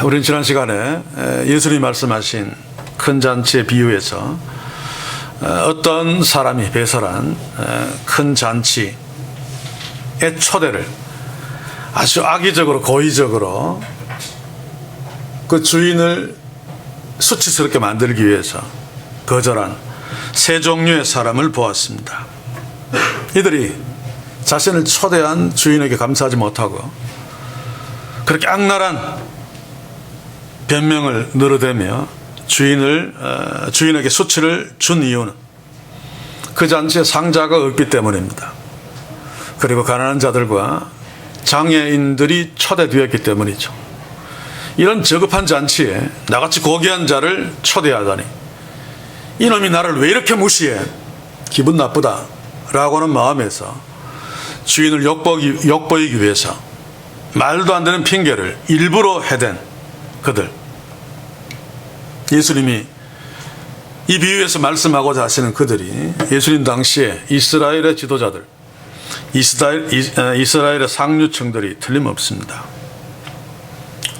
우리는 지난 시간에 예수님이 말씀하신 큰 잔치의 비유에서 어떤 사람이 배설한 큰 잔치의 초대를 아주 악의적으로 고의적으로 그 주인을 수치스럽게 만들기 위해서 거절한 세 종류의 사람을 보았습니다. 이들이 자신을 초대한 주인에게 감사하지 못하고 그렇게 악랄한 변명을 늘어대며 주인에게 수치를 준 이유는 그 잔치에 상자가 없기 때문입니다. 그리고 가난한 자들과 장애인들이 초대되었기 때문이죠. 이런 저급한 잔치에 나같이 고귀한 자를 초대하다니 이놈이 나를 왜 이렇게 무시해? 기분 나쁘다 라고 하는 마음에서 주인을 욕보이기 위해서 말도 안 되는 핑계를 일부러 해댄 그들. 예수님이 이 비유에서 말씀하고자 하시는 그들이 예수님 당시에 이스라엘의 지도자들, 이스라엘의 상류층들이 틀림없습니다.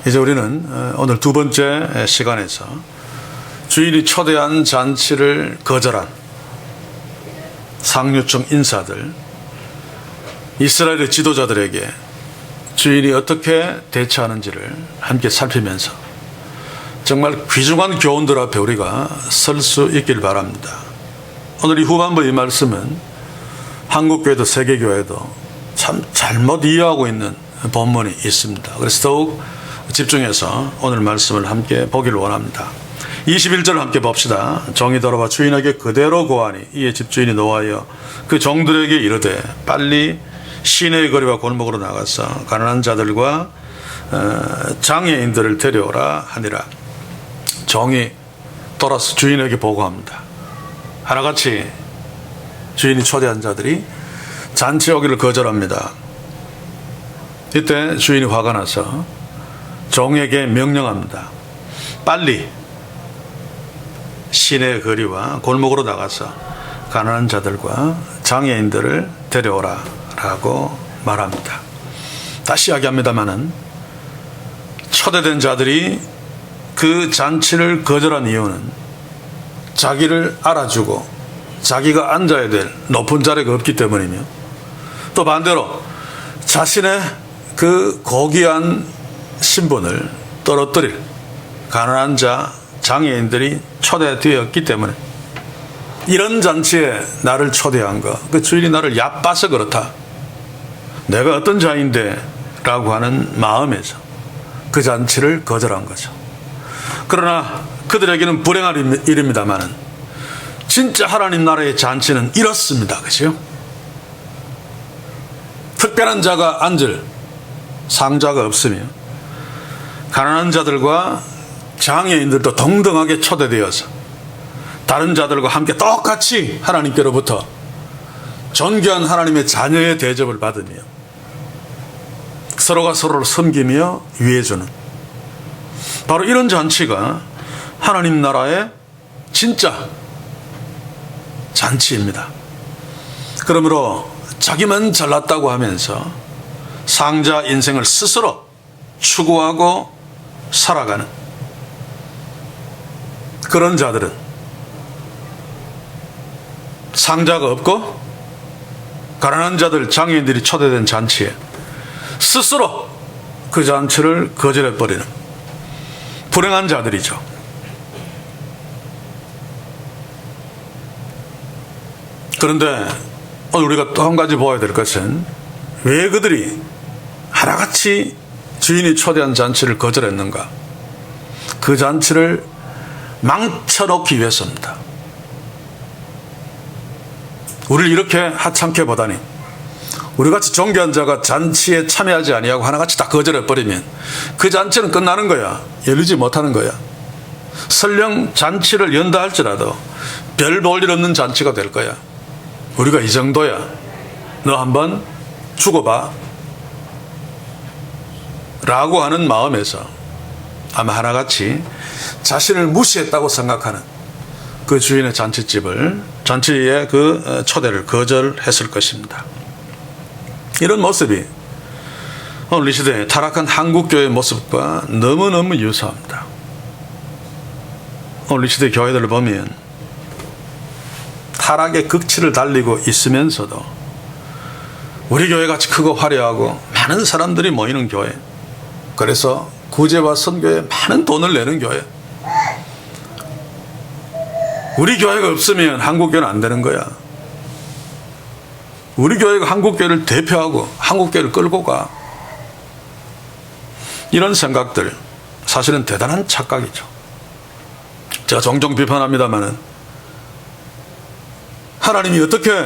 이제 우리는 오늘 두 번째 시간에서 주인이 초대한 잔치를 거절한 상류층 인사들, 이스라엘의 지도자들에게 주인이 어떻게 대처하는지를 함께 살피면서 정말 귀중한 교훈들 앞에 우리가 설 수 있길 바랍니다. 오늘 이 후반부 이 말씀은 한국교회도 세계교회도 참 잘못 이해하고 있는 본문이 있습니다. 그래서 더욱 집중해서 오늘 말씀을 함께 보기를 원합니다. 21절을 함께 봅시다. 종이 돌아와 주인에게 그대로 고하니 이에 집주인이 노하여 그 종들에게 이르되 빨리 시내의 거리와 골목으로 나가서 가난한 자들과 장애인들을 데려오라 하니라. 종이 돌아서 주인에게 보고합니다. 하나같이 주인이 초대한 자들이 잔치에 오기를 거절합니다. 이때 주인이 화가 나서 종에게 명령합니다. 빨리 시내 거리와 골목으로 나가서 가난한 자들과 장애인들을 데려오라 라고 말합니다. 다시 이야기합니다마는 초대된 자들이 그 잔치를 거절한 이유는 자기를 알아주고 자기가 앉아야 될 높은 자리가 없기 때문이며 또 반대로 자신의 그 고귀한 신분을 떨어뜨릴 가난한 자, 장애인들이 초대되었기 때문에 이런 잔치에 나를 초대한 거, 그 주인이 나를 얕봐서 그렇다. 내가 어떤 자인데 라고 하는 마음에서 그 잔치를 거절한 거죠. 그러나 그들에게는 불행한 일입니다만은 진짜 하나님 나라의 잔치는 이렇습니다. 그죠? 특별한 자가 앉을 상자가 없으며 가난한 자들과 장애인들도 동등하게 초대되어서 다른 자들과 함께 똑같이 하나님께로부터 존귀한 하나님의 자녀의 대접을 받으며 서로가 서로를 섬기며 위해주는 바로 이런 잔치가 하나님 나라의 진짜 잔치입니다. 그러므로 자기만 잘났다고 하면서 상자 인생을 스스로 추구하고 살아가는 그런 자들은 상자가 없고 가난한 자들, 장애인들이 초대된 잔치에 스스로 그 잔치를 거절해버리는 불행한 자들이죠. 그런데 오늘 우리가 또 한 가지 보아야 될 것은 왜 그들이 하나같이 주인이 초대한 잔치를 거절했는가? 그 잔치를 망쳐놓기 위해서입니다. 우리를 이렇게 하찮게 보다니 우리같이 존귀한 자가 잔치에 참여하지 아니하고 하나같이 다 거절해버리면 그 잔치는 끝나는 거야. 열리지 못하는 거야. 설령 잔치를 연다 할지라도 별 볼 일 없는 잔치가 될 거야. 우리가 이 정도야. 너 한번 죽어봐 라고 하는 마음에서 아마 하나같이 자신을 무시했다고 생각하는 그 주인의 잔치의 그 초대를 거절했을 것입니다. 이런 모습이 오늘 이 시대의 타락한 한국교회의 모습과 너무너무 유사합니다. 오늘 이 시대 교회들을 보면 타락의 극치를 달리고 있으면서도 우리 교회같이 크고 화려하고 많은 사람들이 모이는 교회, 그래서 구제와 선교에 많은 돈을 내는 교회, 우리 교회가 없으면 한국교회는 안 되는 거야. 우리 교회가 한국교회를 대표하고 한국교회를 끌고 가. 이런 생각들 사실은 대단한 착각이죠. 제가 종종 비판합니다마는 하나님이 어떻게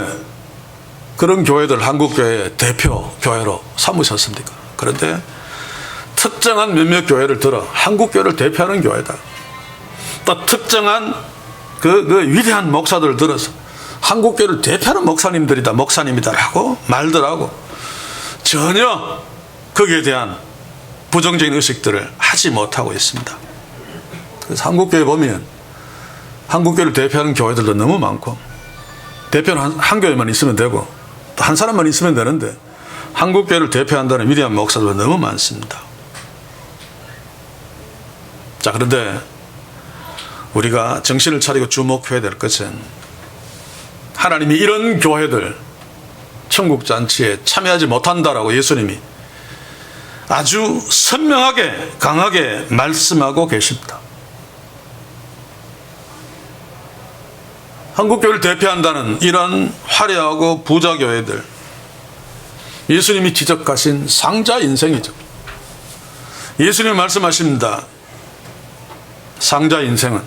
그런 교회들 한국교회의 대표 교회로 삼으셨습니까? 그런데 특정한 몇몇 교회를 들어 한국교회를 대표하는 교회다. 또 특정한 그 위대한 목사들을 들어서 한국교회를 대표하는 목사님들이다, 목사님이다라고 말들 하고 전혀 거기에 대한 부정적인 의식들을 하지 못하고 있습니다. 그래서 한국교회 보면 한국교회를 대표하는 교회들도 너무 많고, 대표는 한 교회만 있으면 되고 또 한 사람만 있으면 되는데 한국교회를 대표한다는 위대한 목사들도 너무 많습니다. 자, 그런데 우리가 정신을 차리고 주목해야 될 것은 하나님이 이런 교회들 천국잔치에 참여하지 못한다라고 예수님이 아주 선명하게 강하게 말씀하고 계십니다. 한국교회를 대표한다는 이런 화려하고 부자교회들, 예수님이 지적하신 상자 인생이죠. 예수님이 말씀하십니다. 상자 인생은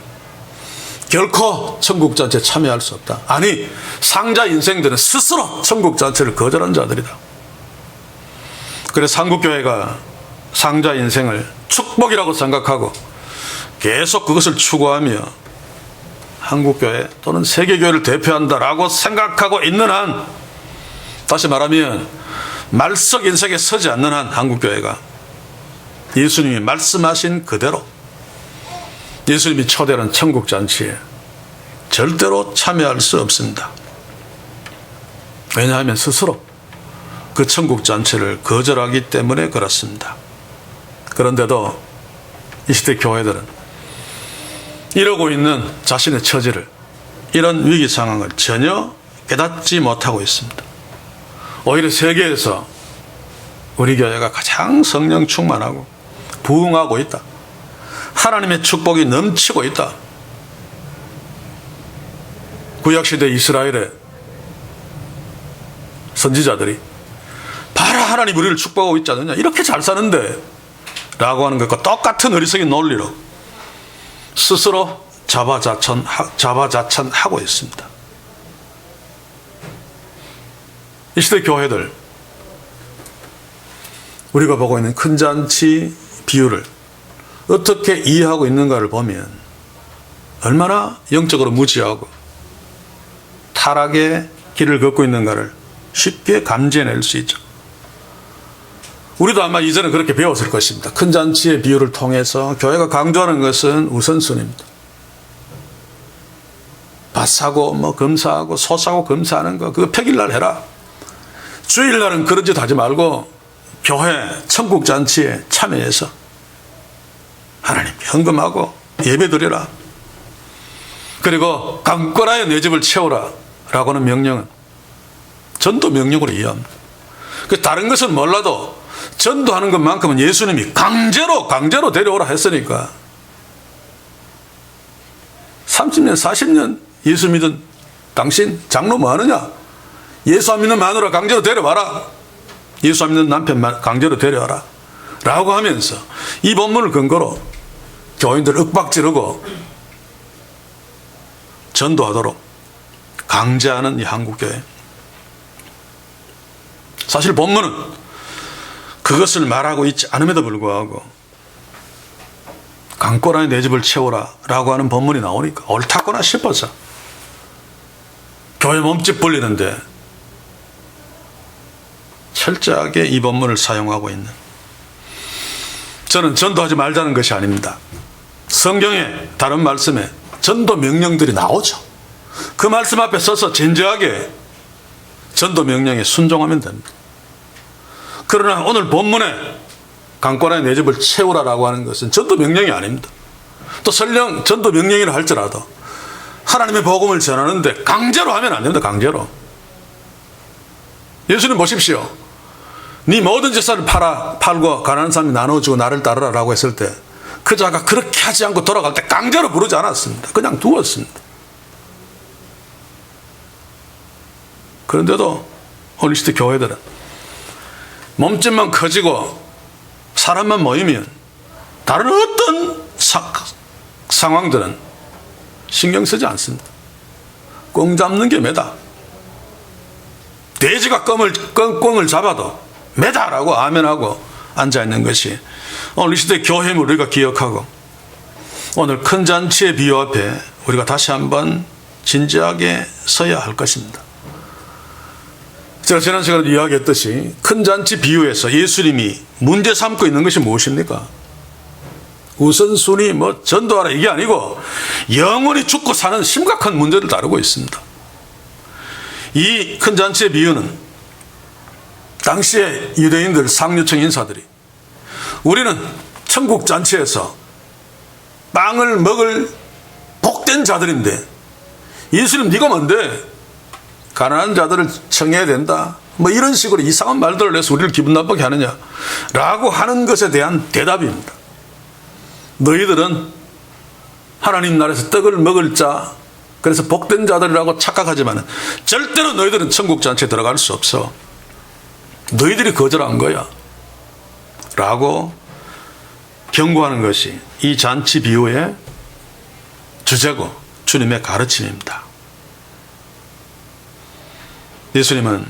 결코 천국잔치에 참여할 수 없다. 아니, 상자 인생들은 스스로 천국잔치를 거절한 자들이다. 그래서 한국교회가 상자 인생을 축복이라고 생각하고 계속 그것을 추구하며 한국교회 또는 세계교회를 대표한다라고 생각하고 있는 한, 다시 말하면 말석 인생에 서지 않는 한 한국교회가 예수님이 말씀하신 그대로 예수님이 초대하는 천국잔치에 절대로 참여할 수 없습니다. 왜냐하면 스스로 그 천국잔치를 거절하기 때문에 그렇습니다. 그런데도 이 시대 교회들은 이러고 있는 자신의 처지를, 이런 위기 상황을 전혀 깨닫지 못하고 있습니다. 오히려 세계에서 우리 교회가 가장 성령 충만하고 부흥하고 있다. 하나님의 축복이 넘치고 있다. 구약시대 이스라엘의 선지자들이 봐라, 하나님 우리를 축복하고 있지 않느냐, 이렇게 잘 사는데 라고 하는 것과 똑같은 어리석인 논리로 스스로 자바자찬하고 있습니다. 이 시대 교회들, 우리가 보고 있는 큰 잔치 비유를 어떻게 이해하고 있는가를 보면 얼마나 영적으로 무지하고 타락의 길을 걷고 있는가를 쉽게 감지해낼 수 있죠. 우리도 아마 이전에 그렇게 배웠을 것입니다. 큰 잔치의 비유를 통해서 교회가 강조하는 것은 우선순위입니다. 밭 사고 검사하고 소 사고 검사하는 거 그거 평일날 해라. 주일날은 그런 짓 하지 말고 교회 천국잔치에 참여해서 하나님 헌금하고 예배드려라. 그리고 강권하여 내 집을 채우라 라고 하는 명령은 전도 명령으로 이해합니다. 다른 것은 몰라도 전도하는 것만큼은 예수님이 강제로 데려오라 했으니까 30년 40년 예수 믿은 당신 장로 뭐 하느냐, 예수 안 믿는 마누라 강제로 데려와라, 예수 안 믿는 남편 강제로 데려와라 라고 하면서 이 본문을 근거로 교인들을 윽박지르고 전도하도록 강제하는 이 한국교회, 사실 본문은 그것을 말하고 있지 않음에도 불구하고 강권하여 내 집을 채우라 라고 하는 본문이 나오니까 옳다거나 싶어서 교회 몸집 불리는데 철저하게 이 본문을 사용하고 있는, 저는 전도하지 말자는 것이 아닙니다. 성경에 다른 말씀에 전도 명령들이 나오죠. 그 말씀 앞에 서서 진지하게 전도 명령에 순종하면 됩니다. 그러나 오늘 본문에 강권하여 내 집을 채우라라고 하는 것은 전도 명령이 아닙니다. 또 설령 전도 명령이라 할지라도 하나님의 복음을 전하는데 강제로 하면 안 됩니다. 강제로. 예수님 보십시오. 네 모든 재산을 팔고 가난한 사람이 나눠주고 나를 따르라라고 했을 때 그 자가 그렇게 하지 않고 돌아갈 때 강제로 부르지 않았습니다. 그냥 두었습니다. 그런데도 오늘 시대 교회들은 몸집만 커지고 사람만 모이면 다른 어떤 상황들은 신경 쓰지 않습니다. 꽁 잡는 게 매다. 돼지가 꽁을 잡아도 매다라고 아멘하고 앉아있는 것이 오늘 이 시대 교회임을 우리가 기억하고 오늘 큰 잔치의 비유 앞에 우리가 다시 한번 진지하게 서야 할 것입니다. 제가 지난 시간에 이야기했듯이 큰 잔치 비유에서 예수님이 문제 삼고 있는 것이 무엇입니까? 우선순위 전도하라 이게 아니고 영원히 죽고 사는 심각한 문제를 다루고 있습니다. 이 큰 잔치의 비유는 당시의 유대인들 상류층 인사들이 우리는 천국 잔치에서 빵을 먹을 복된 자들인데 예수님 네가 뭔데 가난한 자들을 청해야 된다 이런 식으로 이상한 말들을 해서 우리를 기분 나쁘게 하느냐 라고 하는 것에 대한 대답입니다. 너희들은 하나님 나라에서 떡을 먹을 자 그래서 복된 자들이라고 착각하지만 절대로 너희들은 천국 잔치에 들어갈 수 없어. 너희들이 거절한 거야 라고 경고하는 것이 이 잔치 비유의 주제고 주님의 가르침입니다. 예수님은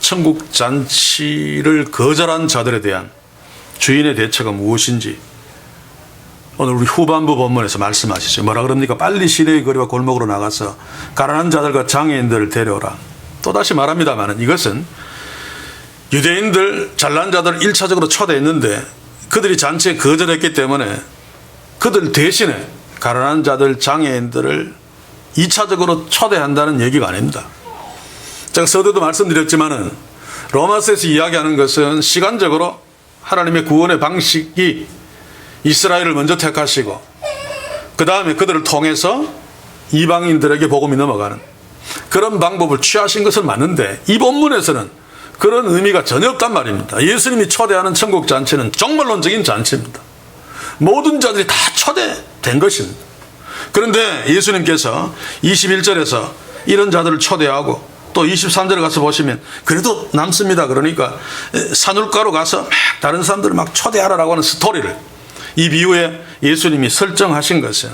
천국 잔치를 거절한 자들에 대한 주인의 대처가 무엇인지 오늘 우리 후반부 본문에서 말씀하시죠. 뭐라 그럽니까? 빨리 시내의 거리와 골목으로 나가서 가난한 자들과 장애인들을 데려오라. 또다시 말합니다만 이것은 유대인들 잘난 자들을 1차적으로 초대했는데 그들이 잔치에 거절했기 때문에 그들 대신에 가난한 자들 장애인들을 2차적으로 초대한다는 얘기가 아닙니다. 제가 서두에도 말씀드렸지만은 로마서에서 이야기하는 것은 시간적으로 하나님의 구원의 방식이 이스라엘을 먼저 택하시고 그 다음에 그들을 통해서 이방인들에게 복음이 넘어가는 그런 방법을 취하신 것은 맞는데 이 본문에서는 그런 의미가 전혀 없단 말입니다. 예수님이 초대하는 천국 잔치는 종말론적인 잔치입니다. 모든 자들이 다 초대된 것입니다. 그런데 예수님께서 21절에서 이런 자들을 초대하고 또 23절에 가서 보시면 그래도 남습니다. 그러니까 산울가로 가서 막 다른 사람들을 막 초대하라고 하는 스토리를 이 비유에 예수님이 설정하신 것은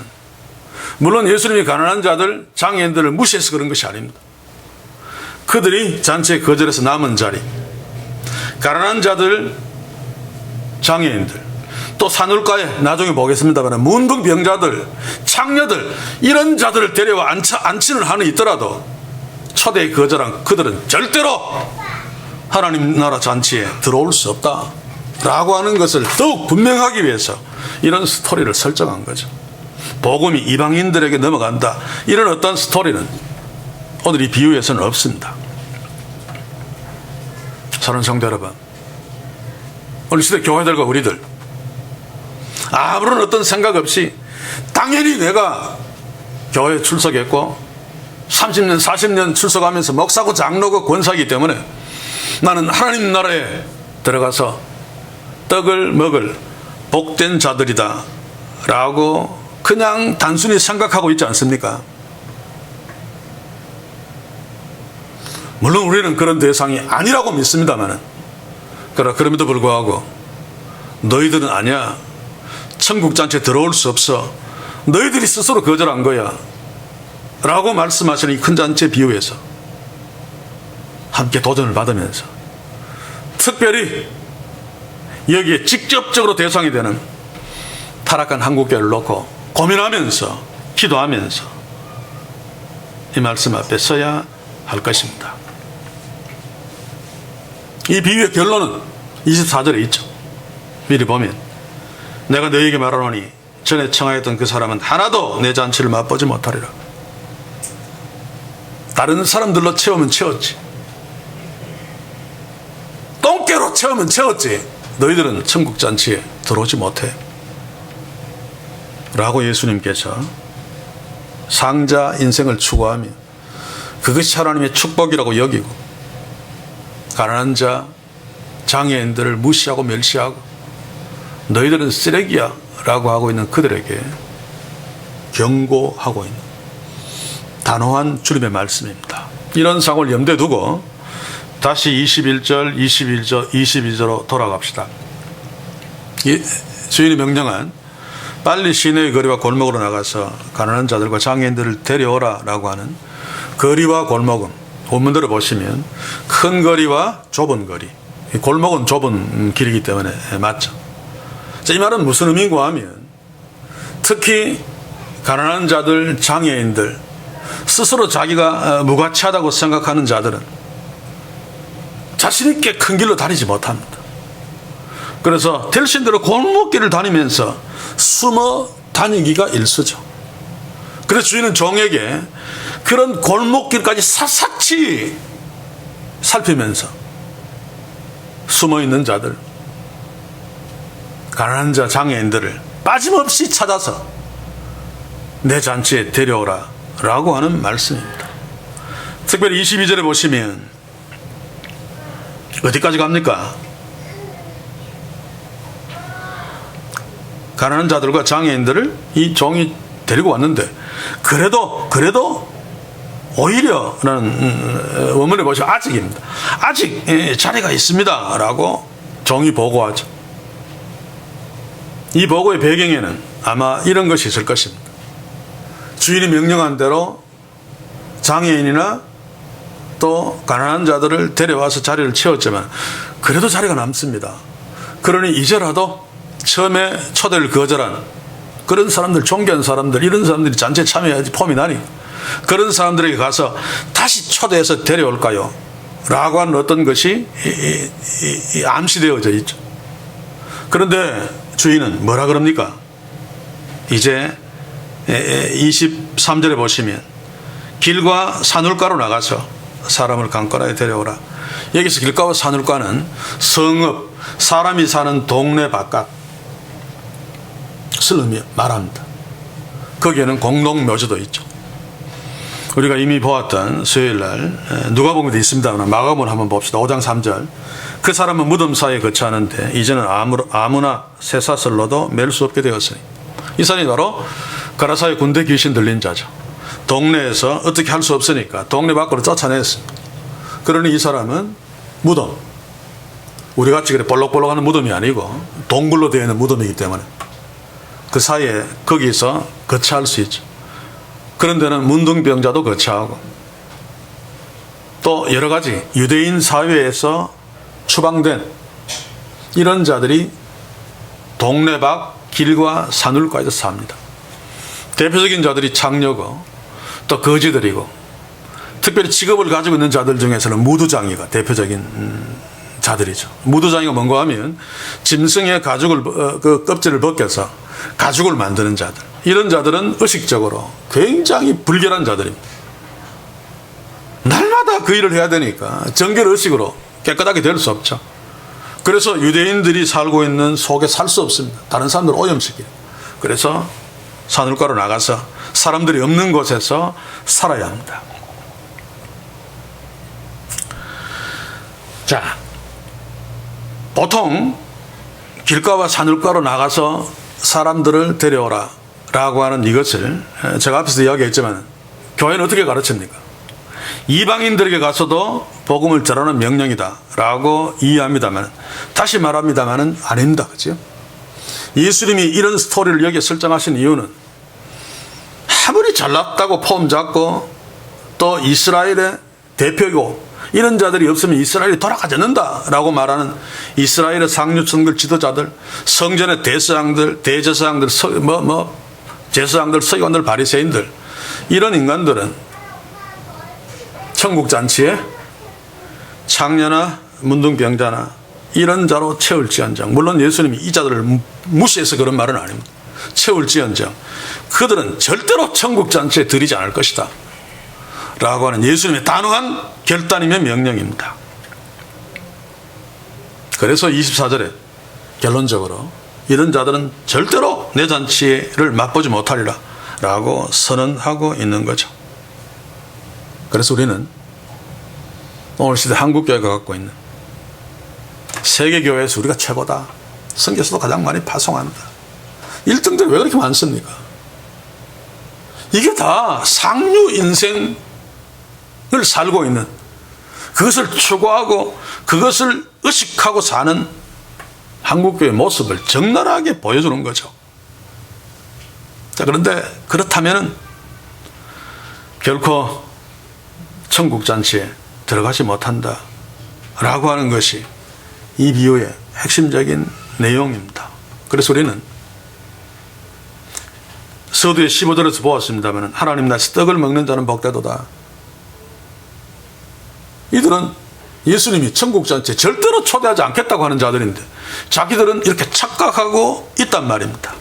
물론 예수님이 가난한 자들, 장애인들을 무시해서 그런 것이 아닙니다. 그들이 잔치에 거절해서 남은 자리, 가난한 자들, 장애인들, 또 산울가에 나중에 보겠습니다만 문둥병자들, 창녀들 이런 자들을 데려와 안치는 한은 있더라도 초대에 거절한 그들은 절대로 하나님 나라 잔치에 들어올 수 없다 라고 하는 것을 더욱 분명하기 위해서 이런 스토리를 설정한 거죠. 복음이 이방인들에게 넘어간다 이런 어떤 스토리는 오늘 이 비유에서는 없습니다. 사랑하는 성도 여러분, 오늘 시대 교회들과 우리들 아무런 어떤 생각 없이 당연히 내가 교회에 출석했고 30년 40년 출석하면서 목사고 장로고 권사이기 때문에 나는 하나님 나라에 들어가서 떡을 먹을 복된 자들이다 라고 그냥 단순히 생각하고 있지 않습니까? 물론 우리는 그런 대상이 아니라고 믿습니다만 그럼에도 불구하고 너희들은 아니야. 천국잔치에 들어올 수 없어. 너희들이 스스로 거절한 거야 라고 말씀하시는 이 큰 잔치의 비유에서 함께 도전을 받으면서 특별히 여기에 직접적으로 대상이 되는 타락한 한국교회를 놓고 고민하면서 기도하면서 이 말씀 앞에 서야 할 것입니다. 이 비유의 결론은 24절에 있죠. 미리 보면 내가 너희에게 말하노니 전에 청하였던 그 사람은 하나도 내 잔치를 맛보지 못하리라. 다른 사람들로 채우면 채웠지. 똥개로 채우면 채웠지 너희들은 천국 잔치에 들어오지 못해 라고 예수님께서 상자 인생을 추구하며 그것이 하나님의 축복이라고 여기고 가난한 자 장애인들을 무시하고 멸시하고 너희들은 쓰레기야 라고 하고 있는 그들에게 경고하고 있는 단호한 주님의 말씀입니다. 이런 상황을 염두에 두고 다시 21절, 22절로 돌아갑시다. 주인이 명령한 빨리 시내의 거리와 골목으로 나가서 가난한 자들과 장애인들을 데려오라 라고 하는 거리와 골목은 본문대로 보시면 큰 거리와 좁은 거리, 골목은 좁은 길이기 때문에 맞죠. 자, 이 말은 무슨 의미인가 하면 특히 가난한 자들, 장애인들, 스스로 자기가 무가치하다고 생각하는 자들은 자신 있게 큰 길로 다니지 못합니다. 그래서 대신대로 골목길을 다니면서 숨어 다니기가 일쑤죠. 그래서 주인은 종에게 그런 골목길까지 샅샅이 살피면서 숨어있는 자들, 가난한 자, 장애인들을 빠짐없이 찾아서 내 잔치에 데려오라 라고 하는 말씀입니다. 특별히 22절에 보시면 어디까지 갑니까? 가난한 자들과 장애인들을 이 종이 데리고 왔는데 그래도 오히려 라는 원문에 보시면 아직입니다. 아직 자리가 있습니다 라고 종이 보고하죠. 이 보고의 배경에는 아마 이런 것이 있을 것입니다. 주인이 명령한 대로 장애인이나 또 가난한 자들을 데려와서 자리를 채웠지만 그래도 자리가 남습니다. 그러니 이제라도 처음에 초대를 거절한 그런 사람들, 존귀한 사람들, 이런 사람들이 잔치에 참여해야지 폼이 나니 그런 사람들에게 가서 다시 초대해서 데려올까요? 라고 하는 어떤 것이 암시되어져 있죠. 그런데 주인은 뭐라 그럽니까? 이제 23절에 보시면 길과 산울가로 나가서 사람을 강가에 데려오라. 여기서 길가와 산울가는 성읍, 사람이 사는 동네 바깥 슬럼이 말합니다. 거기에는 공동묘지도 있죠. 우리가 이미 보았던 수요일날 누가복음에도 있습니다만 마가복음을 한번 봅시다. 5장 3절. 그 사람은 무덤 사이에 거처하는데 이제는 아무나 쇠사슬로도 맬 수 없게 되었으니 이 사람이 바로 가라사의 군대 귀신 들린 자죠. 동네에서 어떻게 할 수 없으니까 동네 밖으로 쫓아냈습니다. 그러니 이 사람은 무덤, 우리같이 그래 볼록볼록하는 무덤이 아니고 동굴로 되어 있는 무덤이기 때문에 그 사이에 거기서 거처할 수 있죠. 그런 데는 문둥병자도 거처하고 또 여러 가지 유대인 사회에서 추방된 이런 자들이 동네 밖 길과 산울가에서 삽니다. 대표적인 자들이 창녀고 또 거지들이고 특별히 직업을 가지고 있는 자들 중에서는 무두장이가 대표적인 자들이죠. 무두장이가 뭔가 하면 짐승의 가죽을 그 껍질을 벗겨서 가죽을 만드는 자들, 이런 자들은 의식적으로 굉장히 불결한 자들입니다. 날마다 그 일을 해야 되니까 정결 의식으로 깨끗하게 될 수 없죠. 그래서 유대인들이 살고 있는 속에 살 수 없습니다. 다른 사람들을 오염시키고. 그래서 산울가로 나가서 사람들이 없는 곳에서 살아야 합니다. 자, 보통 길가와 산울가로 나가서 사람들을 데려오라 라고 하는 이것을 제가 앞에서 이야기했지만 교회는 어떻게 가르칩니까? 이방인들에게 가서도 복음을 전하는 명령이다 라고 이해합니다만, 다시 말합니다만 아닙니다. 그렇죠? 예수님이 이런 스토리를 여기에 설정하신 이유는 아무리 잘났다고 폼 잡고 또 이스라엘의 대표이고 이런 자들이 없으면 이스라엘이 돌아가지 않는다라고 말하는 이스라엘의 상류층들 지도자들, 성전의 대서장들, 대제사장들, 제사장들, 서기관들, 바리새인들, 이런 인간들은 천국 잔치에 창녀나 문둥병자나 이런 자로 채울지언정, 물론 예수님이 이 자들을 무시해서 그런 말은 아닙니다. 채울지언정 그들은 절대로 천국 잔치에 들이지 않을 것이다 라고 하는 예수님의 단호한 결단이며 명령입니다. 그래서 24절에 결론적으로 이런 자들은 절대로 내 잔치를 맛보지 못하리라 라고 선언하고 있는 거죠. 그래서 우리는 오늘 시대 한국교회가 갖고 있는 세계교회에서 우리가 최고다, 선교사도 가장 많이 파송한다, 1등들이 왜 그렇게 많습니까? 이게 다 상류 인생을 살고 있는, 그것을 추구하고 그것을 의식하고 사는 한국교회의 모습을 적나라하게 보여주는 거죠. 자, 그런데 그렇다면 결코 천국잔치에 들어가지 못한다 라고 하는 것이 이 비유의 핵심적인 내용입니다. 그래서 우리는 서두에 15절에서 보았습니다만 하나님 나라에서 떡을 먹는 자는 복되도다. 이들은 예수님이 천국잔치에 절대로 초대하지 않겠다고 하는 자들인데 자기들은 이렇게 착각하고 있단 말입니다.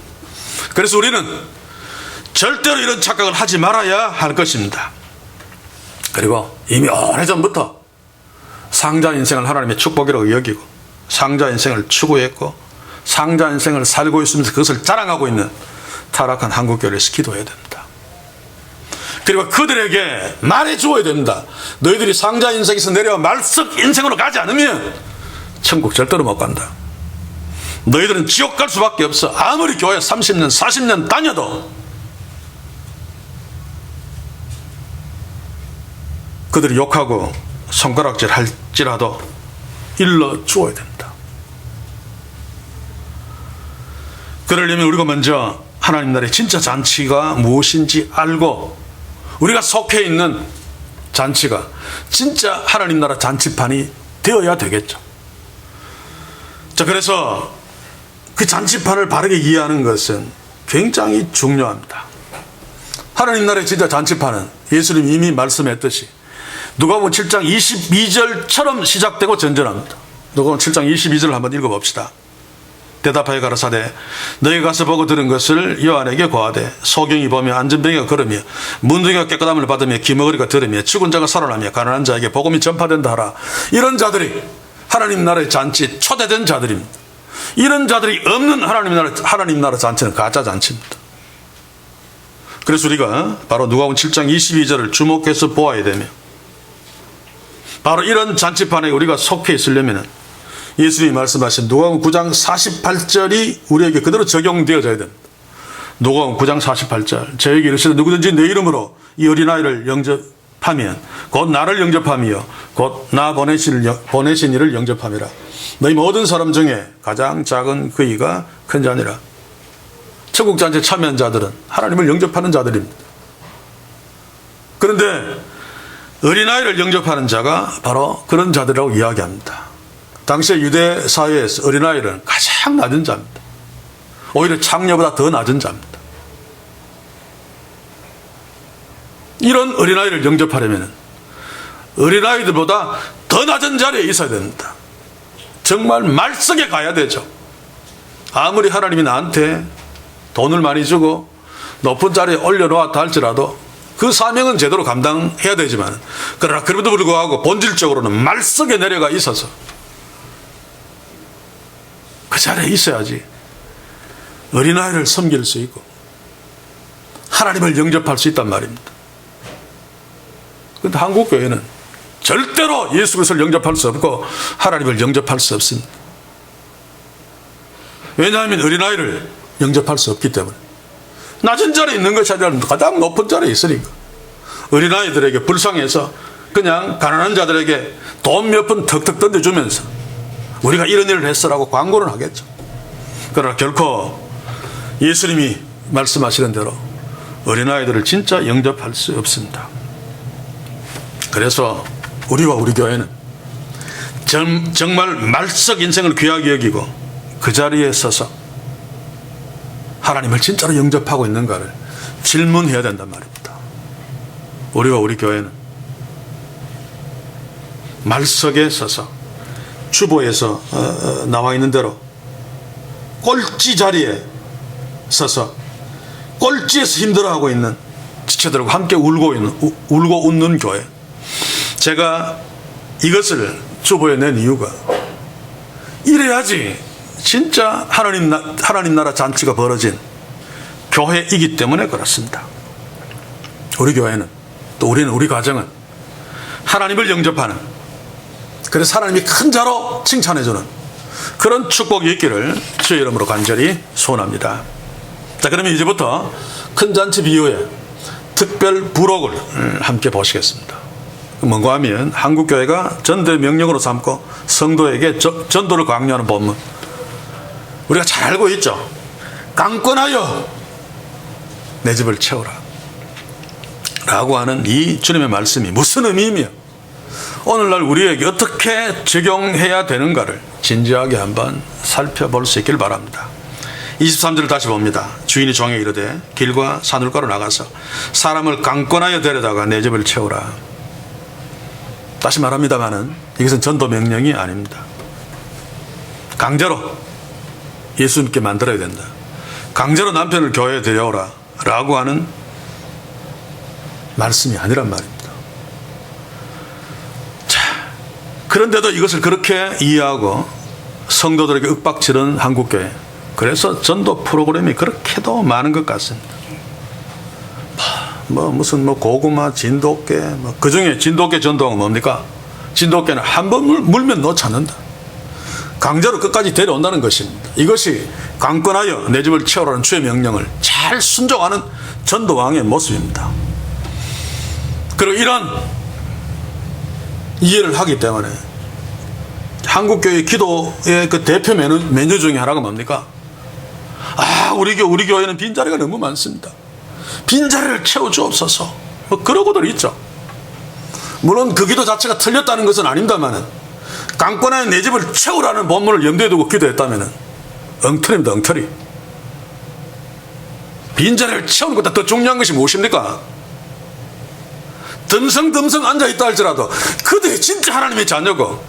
그래서 우리는 절대로 이런 착각을 하지 말아야 할 것입니다. 그리고 이미 오래전부터 상자 인생을 하나님의 축복이라고 여기고 상자 인생을 추구했고 상자 인생을 살고 있으면서 그것을 자랑하고 있는 타락한 한국교회에서 기도해야 됩니다. 그리고 그들에게 말해주어야 됩니다. 너희들이 상자 인생에서 내려와 말석 인생으로 가지 않으면 천국 절대로 못 간다. 너희들은 지옥 갈 수밖에 없어. 아무리 교회 30년 40년 다녀도 그들이 욕하고 손가락질 할지라도 일러 주어야 됩니다. 그러려면 우리가 먼저 하나님 나라의 진짜 잔치가 무엇인지 알고 우리가 속해 있는 잔치가 진짜 하나님 나라 잔치판이 되어야 되겠죠. 자, 그래서 그 잔치판을 바르게 이해하는 것은 굉장히 중요합니다. 하나님 나라의 진짜 잔치판은 예수님이 이미 말씀했듯이 누가복음 7장 22절처럼 시작되고 전전합니다. 누가복음 7장 22절을 한번 읽어봅시다. 대답하여 가라사대 너희가 가서 보고 들은 것을 요한에게 고하되 소경이 보며 안전병이가 걸으며 문둥이가 깨끗함을 받으며 기머거리가 들으며 죽은 자가 살아나며 가난한 자에게 복음이 전파된다 하라. 이런 자들이 하나님 나라의 잔치 초대된 자들입니다. 이런 자들이 없는 하나님 나라 잔치는 가짜 잔치입니다. 그래서 우리가 바로 누가복음 7장 22절을 주목해서 보아야 되며 바로 이런 잔치판에 우리가 속해 있으려면 예수님이 말씀하신 누가복음 9장 48절이 우리에게 그대로 적용되어져야 됩니다. 누가복음 9장 48절 저에게 이르시되 누구든지 내 이름으로 이 어린아이를 영접하면 곧 나를 영접함이요 곧 나 보내신 이를 영접함이라. 너희 모든 사람 중에 가장 작은 그이가 큰 자니라. 천국잔치에 참여한 자들은 하나님을 영접하는 자들입니다. 그런데 어린아이를 영접하는 자가 바로 그런 자들이라고 이야기합니다. 당시의 유대 사회에서 어린아이는 가장 낮은 자입니다. 오히려 창녀보다 더 낮은 자입니다. 이런 어린아이를 영접하려면 어린아이들보다 더 낮은 자리에 있어야 됩니다. 정말 말석에 가야 되죠. 아무리 하나님이 나한테 돈을 많이 주고 높은 자리에 올려놓았다 할지라도 그 사명은 제대로 감당해야 되지만 그러나 그럼에도 불구하고 본질적으로는 말석에 내려가 있어서 그 자리에 있어야지 어린아이를 섬길 수 있고 하나님을 영접할 수 있단 말입니다. 그런데 한국교회는 절대로 예수 그리스도를 영접할 수 없고 하나님을 영접할 수 없습니다. 왜냐하면 어린아이를 영접할 수 없기 때문에 낮은 자리에 있는 것이 아니라 가장 높은 자리에 있으니까 어린아이들에게 불쌍해서 그냥 가난한 자들에게 돈 몇 푼 턱턱 던져주면서 우리가 이런 일을 했어라고 광고를 하겠죠. 그러나 결코 예수님이 말씀하시는 대로 어린아이들을 진짜 영접할 수 없습니다. 그래서 우리와 우리 교회는 정말 말석 인생을 귀하게 여기고 그 자리에 서서 하나님을 진짜로 영접하고 있는가를 질문해야 된단 말입니다. 우리와 우리 교회는 말석에 서서 주보에서 나와 있는 대로 꼴찌 자리에 서서 꼴찌에서 힘들어하고 있는 지체들과 함께 울고 웃는 교회. 제가 이것을 주보에 낸 이유가 이 그래야지 진짜 하나님 나라 잔치가 벌어진 교회이기 때문에 그렇습니다. 우리 교회는, 또 우리 가정은 하나님을 영접하는, 그래서 하나님이 큰 자로 칭찬해주는 그런 축복이 있기를 주의 이름으로 간절히 소원합니다. 자, 그러면 이제부터 큰 잔치 비유의 특별 부록을 함께 보시겠습니다. 뭔가 하면 한국교회가 전도의 명령으로 삼고 성도에게 전도를 강요하는 본문, 우리가 잘 알고 있죠. 강권하여 내 집을 채우라 라고 하는 이 주님의 말씀이 무슨 의미이며 오늘날 우리에게 어떻게 적용해야 되는가를 진지하게 한번 살펴볼 수 있길 바랍니다. 23절을 다시 봅니다. 주인이 종에게 이르되 길과 산울가로 나가서 사람을 강권하여 데려다가 내 집을 채우라. 다시 말합니다마는 이것은 전도 명령이 아닙니다. 강제로 예수님께 만들어야 된다, 강제로 남편을 교회에 데려오라 라고 하는 말씀이 아니란 말입니다. 자, 그런데도 이것을 그렇게 이해하고 성도들에게 윽박지른 한국교회, 그래서 전도 프로그램이 그렇게도 많은 것 같습니다. 무슨 고구마 진돗개, 그 중에 진돗개 전도가 뭡니까? 진돗개는 한 번 물면 놓지 않는다, 강제로 끝까지 데려온다는 것입니다. 이것이 강권하여 내 집을 채우라는 주의 명령을 잘 순종하는 전도왕의 모습입니다. 그리고 이런 이해를 하기 때문에 한국교회 기도의 그 대표 메뉴 중에 하나가 뭡니까? 우리 교회는 빈자리가 너무 많습니다. 빈자리를 채워주옵소서. 그러고들 있죠. 물론 그 기도 자체가 틀렸다는 것은 아닙니다만은 강권하여 내 집을 채우라는 본문을 염두에 두고 기도했다면 엉터리입니다. 엉터리. 빈자리를 채우는 것보다 더 중요한 것이 무엇입니까? 듬성듬성 앉아있다 할지라도 그들이 진짜 하나님의 자녀고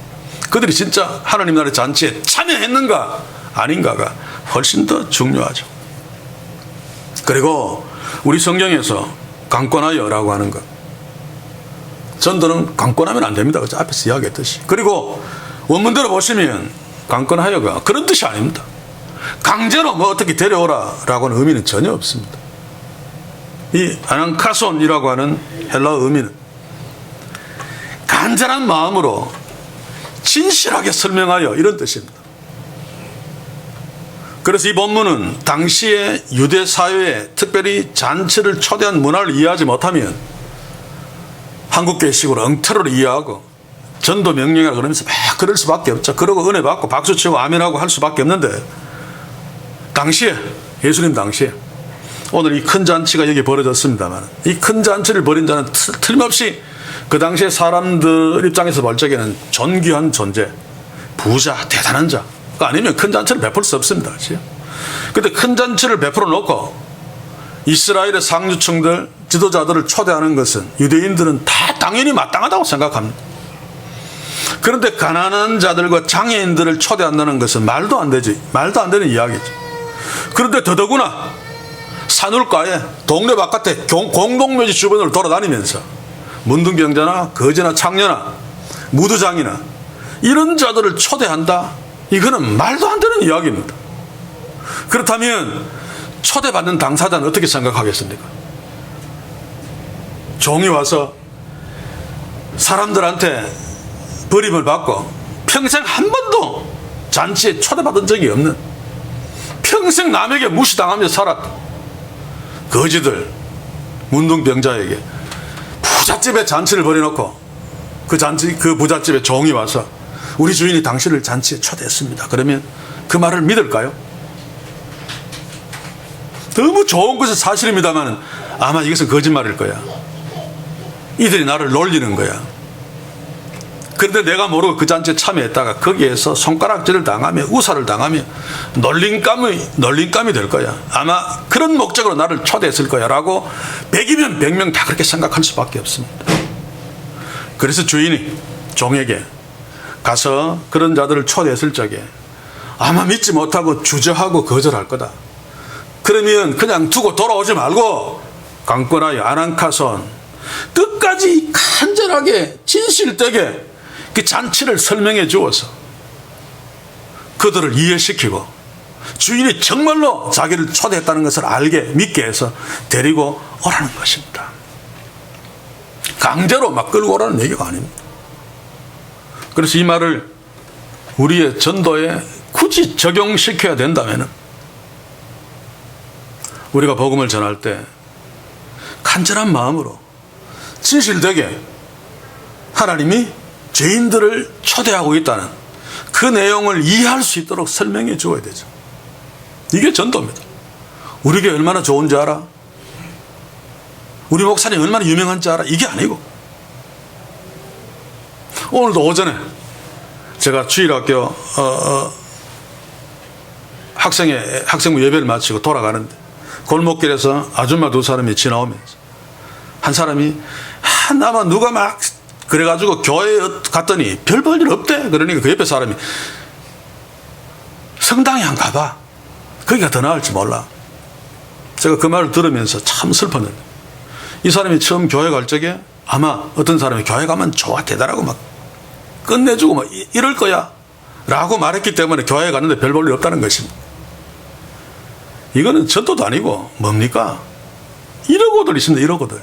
그들이 진짜 하나님 나라의 잔치에 참여했는가 아닌가가 훨씬 더 중요하죠. 그리고 우리 성경에서 강권하여라고 하는 것, 전도는 강권하면 안 됩니다. 그래서 앞에서 이야기했듯이. 그리고 원문대로 보시면 강권하여가 그런 뜻이 아닙니다. 강제로 어떻게 데려오라 라고 하는 의미는 전혀 없습니다. 이 아난카손이라고 하는 헬라어 의미는 간절한 마음으로 진실하게 설명하여, 이런 뜻입니다. 그래서 이 본문은 당시의 유대 사회에 특별히 잔치를 초대한 문화를 이해하지 못하면 한국교회식으로 엉터리로 이해하고 전도 명령이라 그러면서 막 그럴 수밖에 없죠. 그러고 은혜 받고 박수치고 아멘하고 할 수밖에 없는데, 당시에, 예수님 당시에 오늘 이 큰 잔치가 여기 벌어졌습니다만 이 큰 잔치를 벌인 자는 틀림없이 그 당시에 사람들 입장에서 볼 적에는 존귀한 존재, 부자, 대단한 자가 아니면 큰 잔치를 베풀 수 없습니다. 그런데 큰 잔치를 베풀어 놓고 이스라엘의 상류층들, 지도자들을 초대하는 것은 유대인들은 다 당연히 마땅하다고 생각합니다. 그런데 가난한 자들과 장애인들을 초대한다는 것은 말도 안 되는 이야기죠. 그런데 더더구나 산울가에 동네 바깥에 공동묘지 주변을 돌아다니면서 문둥병자나 거지나 창녀나 무두장이나 이런 자들을 초대한다, 이거는 말도 안 되는 이야기입니다. 그렇다면 초대받는 당사자는 어떻게 생각하겠습니까? 종이 와서 사람들한테 버림을 받고 평생 한 번도 잔치에 초대받은 적이 없는, 평생 남에게 무시당하며 살았던 거지들, 문둥병자에게 부잣집에 잔치를 벌여놓고 그 부잣집에 종이 와서 우리 주인이 당신을 잔치에 초대했습니다, 그러면 그 말을 믿을까요? 너무 좋은 것은 사실입니다만 아마 이것은 거짓말일 거야. 이들이 나를 놀리는 거야. 그런데 내가 모르고 그 잔치에 참여했다가 거기에서 손가락질을 당하며 우사를 당하며 놀림감이 될 거야. 아마 그런 목적으로 나를 초대했을 거야 라고 100이면 100명 다 그렇게 생각할 수밖에 없습니다. 그래서 주인이 종에게 가서 그런 자들을 초대했을 적에 아마 믿지 못하고 주저하고 거절할 거다. 그러면 그냥 두고 돌아오지 말고 강권하여 아난카손 끝까지 간절하게 진실되게 그 잔치를 설명해 주어서 그들을 이해시키고 주인이 정말로 자기를 초대했다는 것을 믿게 해서 데리고 오라는 것입니다. 강제로 막 끌고 오라는 얘기가 아닙니다. 그래서 이 말을 우리의 전도에 굳이 적용시켜야 된다면 우리가 복음을 전할 때 간절한 마음으로 진실되게 하나님이 죄인들을 초대하고 있다는 그 내용을 이해할 수 있도록 설명해 주어야 되죠. 이게 전도입니다. 우리 교회 얼마나 좋은지 알아? 우리 목사님 얼마나 유명한지 알아? 이게 아니고, 오늘도 오전에 제가 주일학교 학생부 예배를 마치고 돌아가는데 골목길에서 아줌마 두 사람이 지나오면서 한 사람이 나만 누가 막 그래가지고 교회에 갔더니 별 볼 일 없대. 그러니까 그 옆에 사람이 성당에 안 가봐. 거기가 더 나을지 몰라. 제가 그 말을 들으면서 참 슬펐는데, 이 사람이 처음 교회 갈 적에 아마 어떤 사람이 교회 가면 좋아 대단하고 막 끝내주고 막 이럴 거야 라고 말했기 때문에 교회에 갔는데 별 볼 일 없다는 것입니다. 이거는 전도도 아니고 뭡니까? 1억오들 있습니다. 1억오들.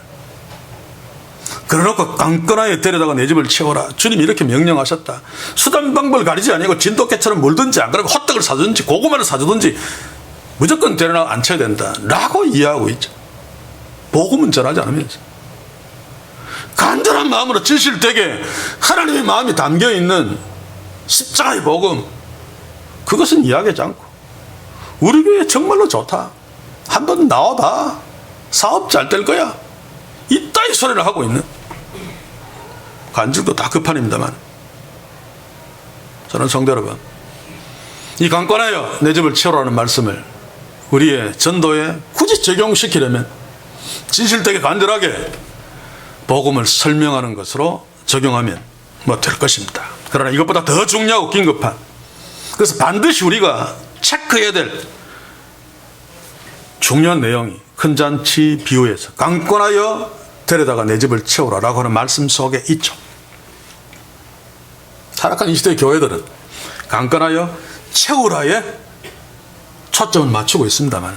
그래놓고 깐깐하게 데려다가 내 집을 채워라. 주님이 이렇게 명령하셨다. 수단 방법을 가리지 아니고 진돗개처럼 물든지 안 그러고 헛떡을 사주든지 고구마를 사주든지 무조건 데려다 앉혀야 된다 라고 이해하고 있죠. 복음은 전하지 않으면서 간절한 마음으로 진실되게 하나님의 마음이 담겨있는 십자가의 복음, 그것은 이야기하지 않고 우리 교회 정말로 좋다, 한번 나와봐, 사업 잘 될 거야, 이따위 소리를 하고 있는, 간증도 다 급한입니다만, 저는 성도 여러분, 이 강권하여 내 집을 채우라는 말씀을 우리의 전도에 굳이 적용시키려면 진실되게 간절하게 복음을 설명하는 것으로 적용하면 될 것입니다. 그러나 이것보다 더 중요하고 긴급한, 그래서 반드시 우리가 체크해야 될 중요한 내용이 큰 잔치 비유에서 강권하여 데려다가 내 집을 채우라라고 하는 말씀 속에 있죠. 타락한 이 시대의 교회들은 강권하여 채우라에 초점을 맞추고 있습니다만,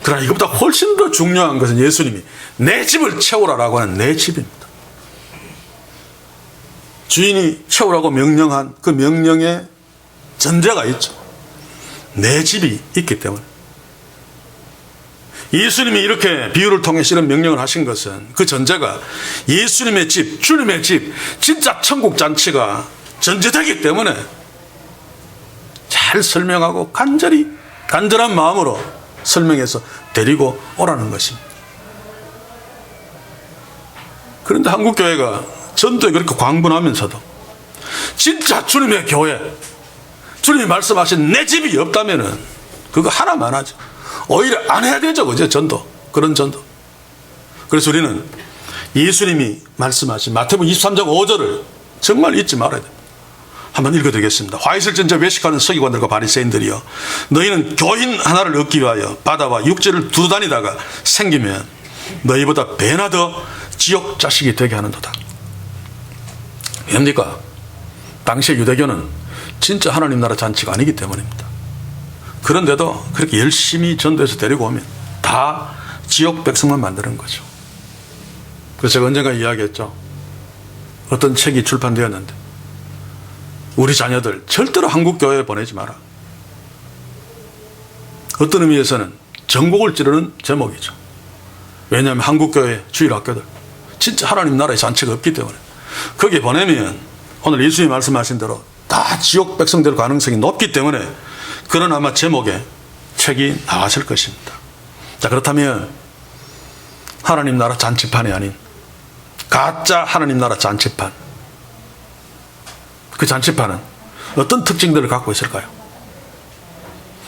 그러나 이것보다 훨씬 더 중요한 것은 예수님이 내 집을 채우라라고 하는 내 집입니다. 주인이 채우라고 명령한 그 명령에 전제가 있죠. 내 집이 있기 때문에. 예수님이 이렇게 비유를 통해 이런 명령을 하신 것은 그 전제가 예수님의 집, 주님의 집, 진짜 천국 잔치가 전제되기 때문에 잘 설명하고 간절한 마음으로 설명해서 데리고 오라는 것입니다. 그런데 한국교회가 전도에 그렇게 광분하면서도 진짜 주님의 교회, 주님이 말씀하신 내 집이 없다면은 그거 하나만 하죠. 오히려 안 해야 되죠. 그죠? 전도. 그런 전도. 그래서 우리는 예수님이 말씀하신 마태복음 23장 5절을 정말 잊지 말아야 됩니다. 한번 읽어드리겠습니다. 화 있을 전제 외식하는 서기관들과 바리새인들이여, 너희는 교인 하나를 얻기 위하여 바다와 육지를 두루다니다가 생기면 너희보다 배나 더 지옥 자식이 되게 하는도다. 왜입니까? 당시의 유대교는 진짜 하나님 나라 잔치가 아니기 때문입니다. 그런데도 그렇게 열심히 전도해서 데리고 오면 다 지옥 백성만 만드는 거죠. 그래서 제가 언젠가 이야기했죠. 어떤 책이 출판되었는데 우리 자녀들 절대로 한국교회에 보내지 마라. 어떤 의미에서는 전곡을 찌르는 제목이죠. 왜냐하면 한국교회 주일학교들 진짜 하나님 나라의 잔치가 없기 때문에 거기에 보내면 오늘 예수님이 말씀하신 대로 다 지옥 백성 될 가능성이 높기 때문에 그런 아마 제목의 책이 나왔을 것입니다. 자, 그렇다면 하나님 나라 잔치판이 아닌 가짜 하나님 나라 잔치판, 그 잔치판은 어떤 특징들을 갖고 있을까요?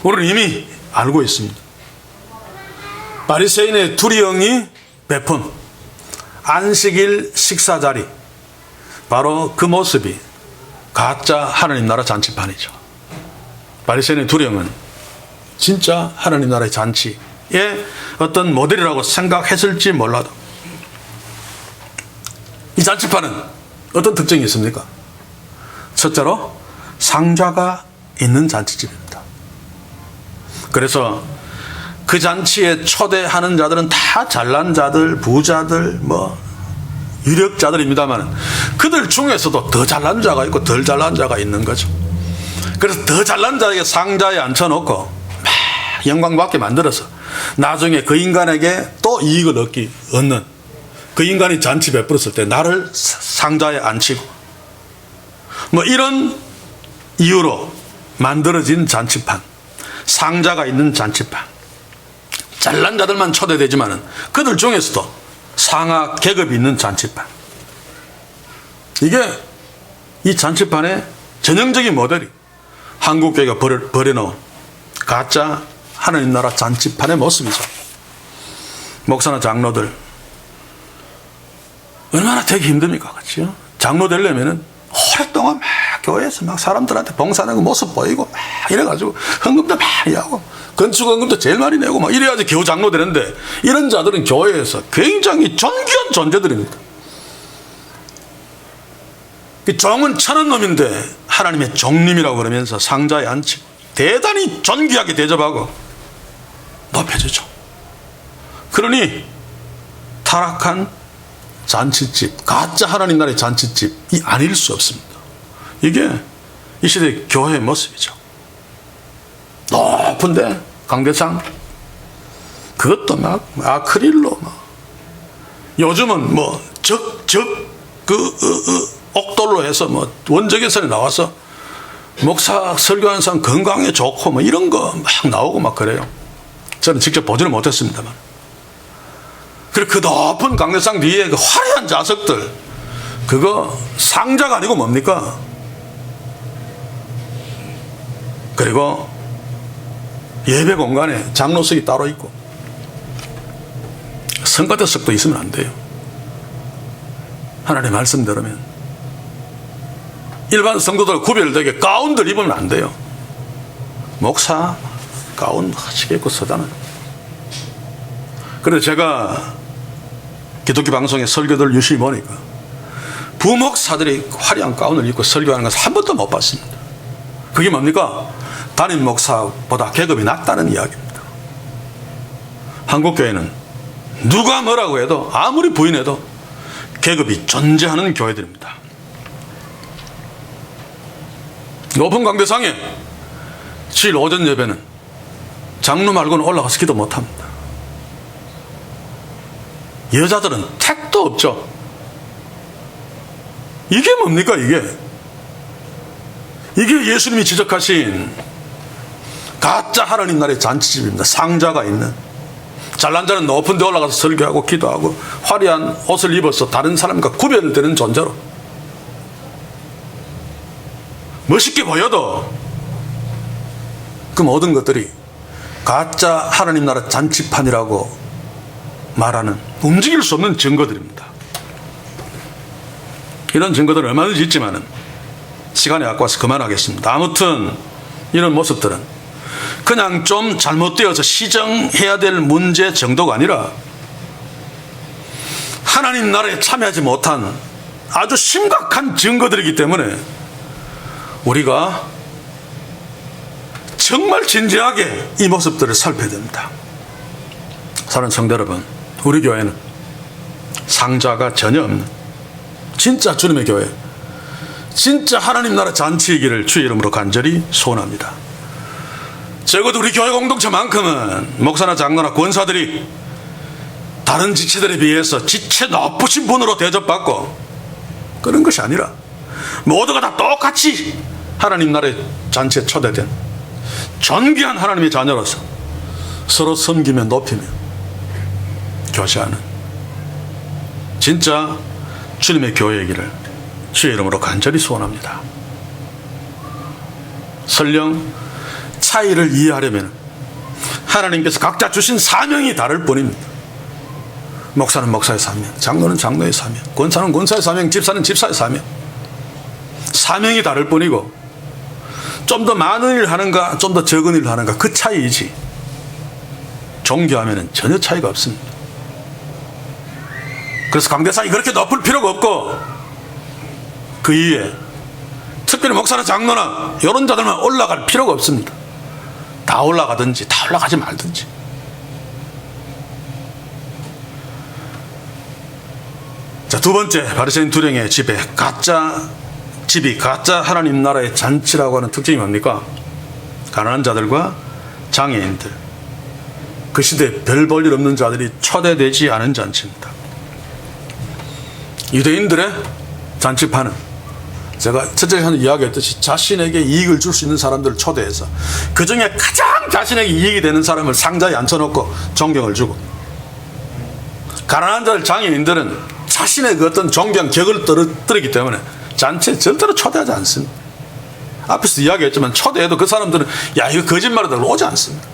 우리는 이미 알고 있습니다. 바리새인의 둘이 영이 베푼 안식일 식사 자리, 바로 그 모습이 가짜 하나님 나라 잔치판이죠. 바리새인의 둘이 영은 진짜 하나님 나라의 잔치의 어떤 모델이라고 생각했을지 몰라도 이 잔치판은 어떤 특징이 있습니까? 첫째로 상좌가 있는 잔치집입니다. 그래서 그 잔치에 초대하는 자들은 다 잘난 자들, 부자들, 유력자들입니다만 그들 중에서도 더 잘난 자가 있고 덜 잘난 자가 있는 거죠. 그래서 더 잘난 자에게 상자에 앉혀놓고 막 영광받게 만들어서 나중에 그 인간에게 또 이익을 얻는, 그 인간이 잔치 베풀었을 때 나를 상자에 앉히고 이런 이유로 만들어진 잔치판, 상자가 있는 잔치판. 잘난 자들만 초대되지만 그들 중에서도 상하 계급이 있는 잔치판. 이게 이 잔치판의 전형적인 모델이 한국교회가 버려놓은 가짜 하나님 나라 잔치판의 모습이죠. 목사나 장로들 얼마나 되기 힘듭니까? 그렇죠? 장로 되려면은 오랫동안 막 교회에서 막 사람들한테 봉사하는 그 모습 보이고 막 이래가지고 헌금도 많이 하고 건축헌금도 제일 많이 내고 막 이래야지 겨우 장로 되는데, 이런 자들은 교회에서 굉장히 존귀한 존재들입니다. 종은 천한 놈인데 하나님의 종님이라고 그러면서 상자에 앉히고 대단히 존귀하게 대접하고 높여주죠. 그러니 타락한 잔치집, 가짜 하나님 나라의 잔치집이 아닐 수 없습니다. 이게 이 시대의 교회의 모습이죠. 높은데 강대상, 그것도 막 아크릴로 요즘은 옥돌로 해서 원적외선에 나와서 목사 설교하는 사람 건강에 좋고 이런 거 막 나오고 막 그래요. 저는 직접 보지는 못했습니다만. 그리고 그 높은 강대상 뒤에 그 화려한 좌석들, 그거 상자가 아니고 뭡니까? 그리고 예배 공간에 장로석이 따로 있고 성가대석도 있으면 안 돼요. 하나님의 말씀 들으면 일반 성도들 구별되게 가운들 입으면 안 돼요. 목사 가운 하시겠고 서다는. 그런데 제가 기독교 방송의 설교들 유심히 보니까 부목사들이 화려한 가운을 입고 설교하는 것을 한 번도 못 봤습니다. 그게 뭡니까? 담임 목사보다 계급이 낮다는 이야기입니다. 한국교회는 누가 뭐라고 해도 아무리 부인해도 계급이 존재하는 교회들입니다. 높은 강대상에 주일 오전 예배는 장로 말고는 올라가서 기도 못합니다. 여자들은 택도 없죠. 이게 뭡니까? 이게 예수님이 지적하신 가짜 하나님 나라의 잔치집입니다. 상자가 있는. 잘난 자는 높은 데 올라가서 설교하고 기도하고 화려한 옷을 입어서 다른 사람과 구별되는 존재로 멋있게 보여도 그 모든 것들이 가짜 하나님 나라 잔치판이라고 말하는 움직일 수 없는 증거들입니다. 이런 증거들은 얼마든지 있지만 시간이 아까워서 그만하겠습니다. 아무튼 이런 모습들은 그냥 좀 잘못되어서 시정해야 될 문제 정도가 아니라 하나님 나라에 참여하지 못한 아주 심각한 증거들이기 때문에 우리가 정말 진지하게 이 모습들을 살펴야 됩니다. 사랑하는 성도 여러분, 우리 교회는 상자가 전혀 없는 진짜 주님의 교회, 진짜 하나님 나라 잔치이기를 주의 이름으로 간절히 소원합니다. 적어도 우리 교회 공동체만큼은 목사나 장로나 권사들이 다른 지체들에 비해서 지체 높으신 분으로 대접받고 그런 것이 아니라 모두가 다 똑같이 하나님 나라의 잔치에 초대된 존귀한 하나님의 자녀로서 서로 섬기며 높이며 교제하는 진짜 주님의 교회이기를 주의 이름으로 간절히 소원합니다. 설령 차이를 이해하려면 하나님께서 각자 주신 사명이 다를 뿐입니다. 목사는 목사의 사명, 장로는 장로의 사명, 권사는 권사의 사명, 집사는 집사의 사명. 사명이 다를 뿐이고 좀 더 많은 일을 하는가 좀 더 적은 일을 하는가 그 차이이지 종교하면 전혀 차이가 없습니다. 그래서 강대상이 그렇게 높을 필요가 없고 그 이후에 특별히 목사나 장로나 이런 자들만 올라갈 필요가 없습니다. 다 올라가든지 다 올라가지 말든지. 자, 두 번째, 바리새인 두령의 집이 가짜 하나님 나라의 잔치라고 하는 특징이 뭡니까? 가난한 자들과 장애인들, 그 시대에 별 볼 일 없는 자들이 초대되지 않은 잔치입니다. 유대인들의 잔치판은 제가 첫째 시간에 이야기했듯이 자신에게 이익을 줄 수 있는 사람들을 초대해서 그 중에 가장 자신에게 이익이 되는 사람을 상자에 앉혀놓고 존경을 주고, 가난한 자들, 장애인들은 자신의 그 어떤 존경, 격을 떨어뜨리기 때문에 잔치에 절대로 초대하지 않습니다. 앞에서 이야기했지만 초대해도 그 사람들은 야, 이거 거짓말이다 오지 않습니다.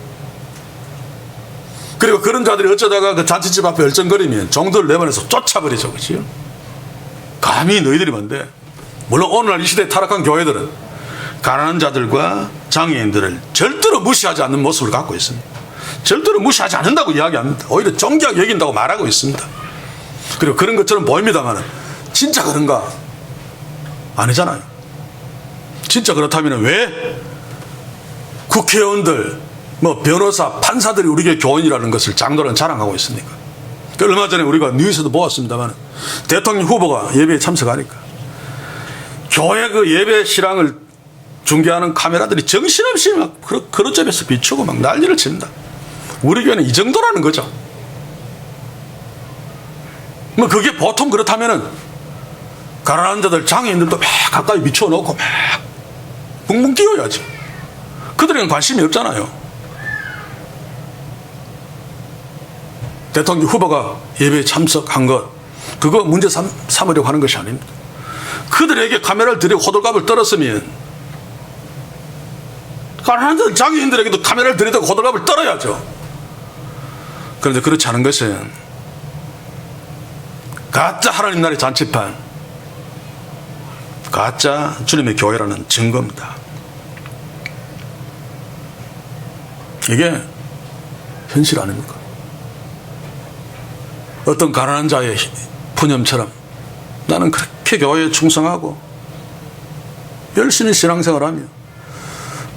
그리고 그런 자들이 어쩌다가 그 잔치집 앞에 얼쩡거리면 종들을 내보내서 쫓아버리죠. 그렇죠? 감히 너희들이 뭔데? 물론 오늘날 이 시대에 타락한 교회들은 가난한 자들과 장애인들을 절대로 무시하지 않는 모습을 갖고 있습니다. 절대로 무시하지 않는다고 이야기합니다. 오히려 존귀하게 여긴다고 말하고 있습니다. 그리고 그런 것처럼 보입니다만 진짜 그런가? 아니잖아요. 진짜 그렇다면 왜 국회의원들, 변호사, 판사들이 우리 교회 교인이라는 것을 장로는 자랑하고 있습니까? 얼마 전에 우리가 뉴스에도 보았습니다만 대통령 후보가 예배에 참석하니까 교회 그 예배 실황을 중계하는 카메라들이 정신없이 막 그릇잡에서 비추고 막 난리를 칩니다. 우리 교회는 이 정도라는 거죠. 그게 보통 그렇다면은 가난한 자들, 장애인들도 막 가까이 미쳐놓고 막 붕붕 뛰어야죠. 그들에겐 관심이 없잖아요. 대통령 후보가 예배에 참석한 것, 그거 문제 삼으려고 하는 것이 아닙니다. 그들에게 카메라를 들이고 호들갑을 떨었으면 가난한 자들, 장애인들에게도 카메라를 들이대고 호들갑을 떨어야죠. 그런데 그렇지 않은 것은 가짜 하나님 나라의 잔치판, 가짜 주님의 교회라는 증거입니다. 이게 현실 아닙니까? 어떤 가난한 자의 푸념처럼 나는 그렇게 교회에 충성하고 열심히 신앙생활하며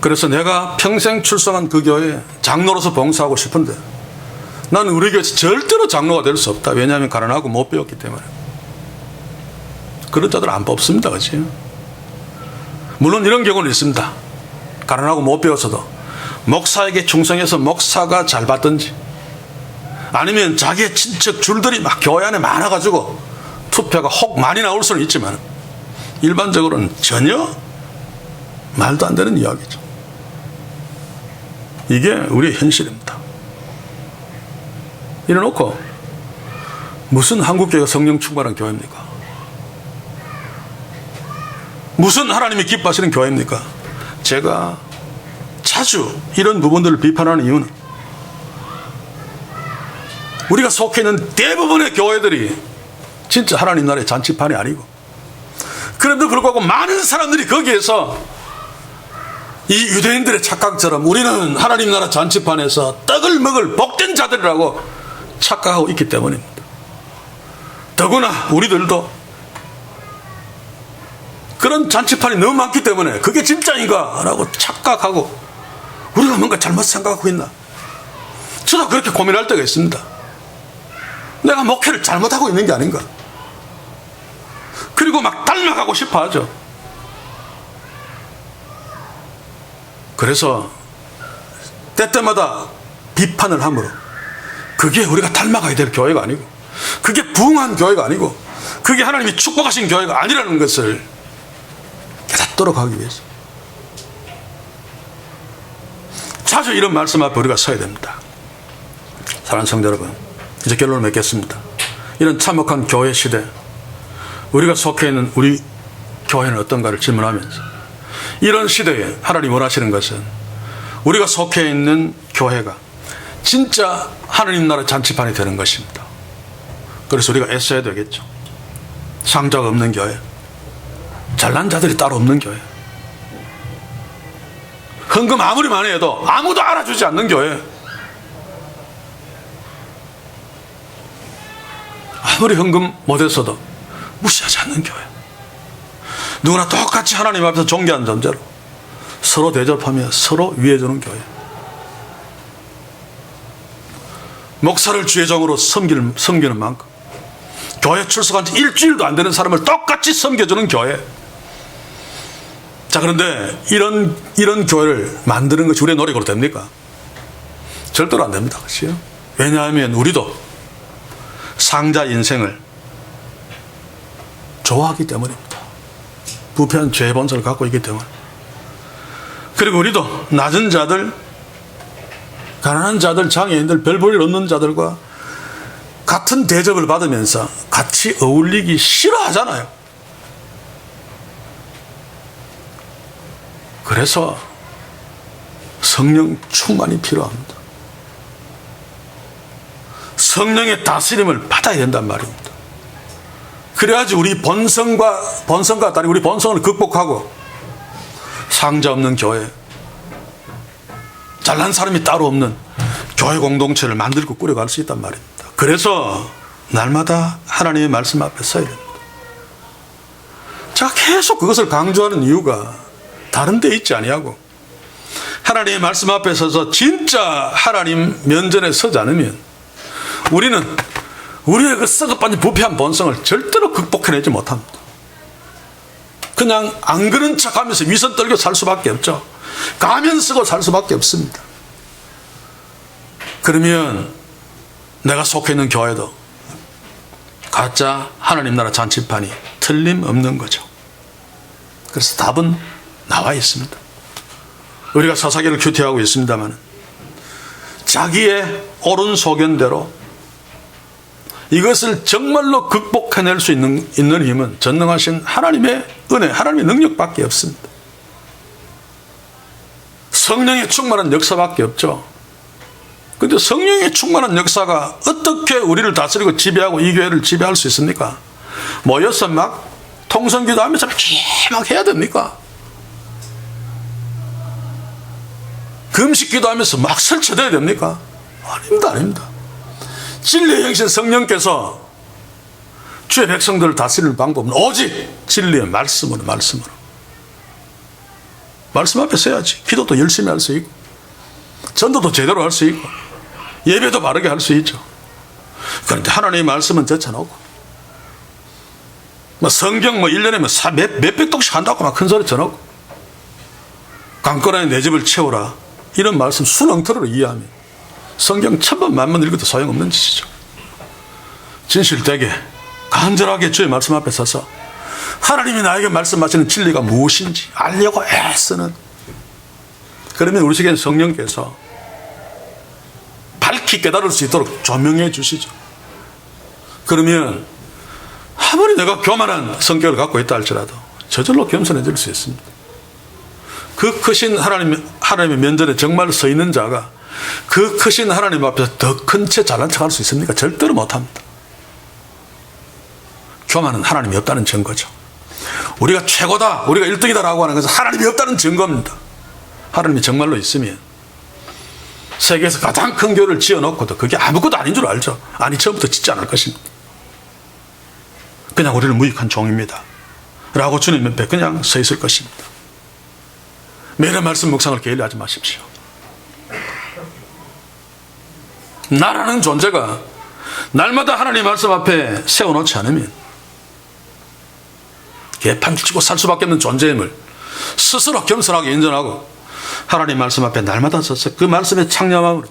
그래서 내가 평생 출석한 그 교회에 장로로서 봉사하고 싶은데 나는 우리 교회에서 절대로 장로가 될 수 없다. 왜냐하면 가난하고 못 배웠기 때문에. 그런 자들 안 뽑습니다. 그렇지? 물론 이런 경우는 있습니다. 가난하고 못 배웠어도 목사에게 충성해서 목사가 잘 받든지 아니면 자기의 친척 줄들이 막 교회 안에 많아가지고 투표가 혹 많이 나올 수는 있지만 일반적으로는 전혀 말도 안 되는 이야기죠. 이게 우리의 현실입니다. 이래놓고 무슨 한국교회가 성령 충만한 교회입니까? 무슨 하나님이 기뻐하시는 교회입니까? 제가 자주 이런 부분들을 비판하는 이유는 우리가 속해 있는 대부분의 교회들이 진짜 하나님 나라의 잔치판이 아니고 그런데도 불구하고 많은 사람들이 거기에서 이 유대인들의 착각처럼 우리는 하나님 나라 잔치판에서 떡을 먹을 복된 자들이라고 착각하고 있기 때문입니다. 더구나 우리들도 그런 잔치판이 너무 많기 때문에 그게 진짜인가 라고 착각하고 우리가 뭔가 잘못 생각하고 있나, 저도 그렇게 고민할 때가 있습니다. 내가 목회를 잘못하고 있는 게 아닌가. 그리고 막 닮아가고 싶어 하죠. 그래서 때때마다 비판을 함으로 그게 우리가 닮아가야 될 교회가 아니고 그게 부흥한 교회가 아니고 그게 하나님이 축복하신 교회가 아니라는 것을 깨닫도록 하기 위해서 자주 이런 말씀 앞에 우리가 서야 됩니다. 사랑하는 성도 여러분, 이제 결론을 맺겠습니다. 이런 참혹한 교회 시대, 우리가 속해 있는 우리 교회는 어떤가를 질문하면서 이런 시대에 하나님 원하시는 것은 우리가 속해 있는 교회가 진짜 하나님 나라 잔치판이 되는 것입니다. 그래서 우리가 애써야 되겠죠. 상자가 없는 교회, 잘난 자들이 따로 없는 교회, 헌금 아무리 많이 해도 아무도 알아주지 않는 교회, 아무리 헌금 못했어도 무시하지 않는 교회, 누구나 똑같이 하나님 앞에서 존귀한 존재로 서로 대접하며 서로 위해주는 교회. 목사를 주의 종으로 섬기는 만큼 교회 출석한 지 일주일도 안 되는 사람을 똑같이 섬겨주는 교회. 자, 그런데 이런 교회를 만드는 것이 우리의 노력으로 됩니까? 절대로 안 됩니다. 그렇죠? 왜냐하면 우리도 상자 인생을 좋아하기 때문입니다. 부패한 죄의 본성을 갖고 있기 때문에. 그리고 우리도 낮은 자들, 가난한 자들, 장애인들, 별 볼 일 없는 자들과 같은 대접을 받으면서 같이 어울리기 싫어하잖아요. 그래서 성령 충만이 필요합니다. 성령의 다스림을 받아야 된단 말입니다. 그래야지 우리 본성과 다른 우리 본성을 극복하고 상자 없는 교회, 잘난 사람이 따로 없는 교회 공동체를 만들고 꾸려갈 수 있단 말입니다. 그래서 날마다 하나님의 말씀 앞에 서야 됩니다. 제가 계속 그것을 강조하는 이유가 다른 데 있지 아니하고 하나님의 말씀 앞에 서서 진짜 하나님 면전에 서지 않으면 우리는 우리의 그 썩어빠진 부패한 본성을 절대로 극복해내지 못합니다. 그냥 안 그런 척하면서 위선 떨고 살 수밖에 없죠. 가면 쓰고 살 수밖에 없습니다. 그러면 내가 속해 있는 교회도 가짜 하나님 나라 잔치판이 틀림없는 거죠. 그래서 답은 나와 있습니다. 우리가 사사기를 큐티하고 있습니다만 자기의 옳은 소견대로 이것을 정말로 극복해낼 수 있는 힘은 전능하신 하나님의 은혜, 하나님의 능력밖에 없습니다. 성령의 충만한 역사밖에 없죠. 그런데 성령의 충만한 역사가 어떻게 우리를 다스리고 지배하고 이 교회를 지배할 수 있습니까? 모여서 막 통성기도 하면서 막 해야 됩니까? 금식기도 하면서 막 설쳐져야 됩니까? 아닙니다, 아닙니다. 진리의 영신 성령께서 주의 백성들을 다스리는 방법은 오직 진리의 말씀 앞에 서야지. 기도도 열심히 할 수 있고 전도도 제대로 할 수 있고 예배도 바르게 할 수 있죠. 그런데 하나님의 말씀은 젖혀놓고 성경 1년에 몇백 독씩 한다고 막 큰 소리 쳐놓고 강권하에 내 집을 채우라 이런 말씀 순엉터리로 이해하면 성경 1000번 만번 읽어도 소용없는 짓이죠. 진실되게 간절하게 주의 말씀 앞에 서서 하나님이 나에게 말씀하시는 진리가 무엇인지 알려고 애쓰는, 그러면 우리 속에 성령께서 밝히 깨달을 수 있도록 조명해 주시죠. 그러면 아무리 내가 교만한 성격을 갖고 있다 할지라도 저절로 겸손해질 수 있습니다. 그 크신 하나님의 면전에 정말 서 있는 자가 그 크신 하나님 앞에서 더 큰 채 잘난 척할 수 있습니까? 절대로 못합니다. 교만은 하나님이 없다는 증거죠. 우리가 최고다, 우리가 1등이다라고 하는 것은 하나님이 없다는 증거입니다. 하나님이 정말로 있으면 세계에서 가장 큰 교회를 지어놓고도 그게 아무것도 아닌 줄 알죠. 아니, 처음부터 짓지 않을 것입니다. 그냥 우리는 무익한 종입니다 라고 주님 옆에 그냥 서 있을 것입니다. 매일의 말씀 묵상을 게을리하지 마십시오. 나라는 존재가 날마다 하나님 말씀 앞에 세워놓지 않으면 개판치고 살 수밖에 없는 존재임을 스스로 겸손하게 인정하고 하나님 말씀 앞에 날마다 서서 그 말씀에 창념함으로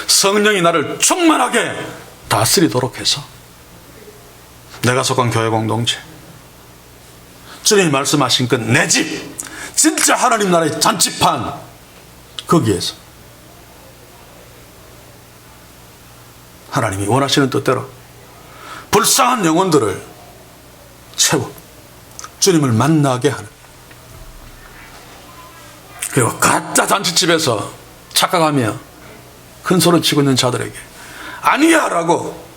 성령이 나를 충만하게 다스리도록 해서 내가 속한 교회 공동체, 주님이 말씀하신 그 내 집, 진짜 하나님 나라의 잔치판, 거기에서 하나님이 원하시는 뜻대로 불쌍한 영혼들을 채워 주님을 만나게 하는, 그리고 가짜 잔치집에서 착각하며 큰 소리 치고 있는 자들에게 아니야 라고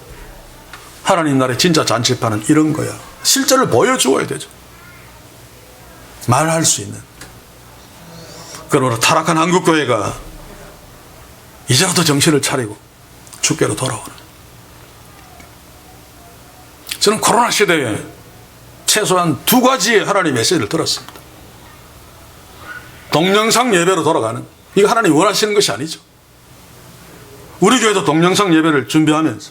하나님 나라의 진짜 잔치판은 이런 거야, 실제를 보여주어야 되죠. 말할 수 있는. 그러므로 타락한 한국교회가 이제라도 정신을 차리고 주께로 돌아오는, 저는 코로나 시대에 최소한 두 가지의 하나님의 메시지를 들었습니다. 동영상 예배로 돌아가는, 이거 하나님이 원하시는 것이 아니죠. 우리 교회도 동영상 예배를 준비하면서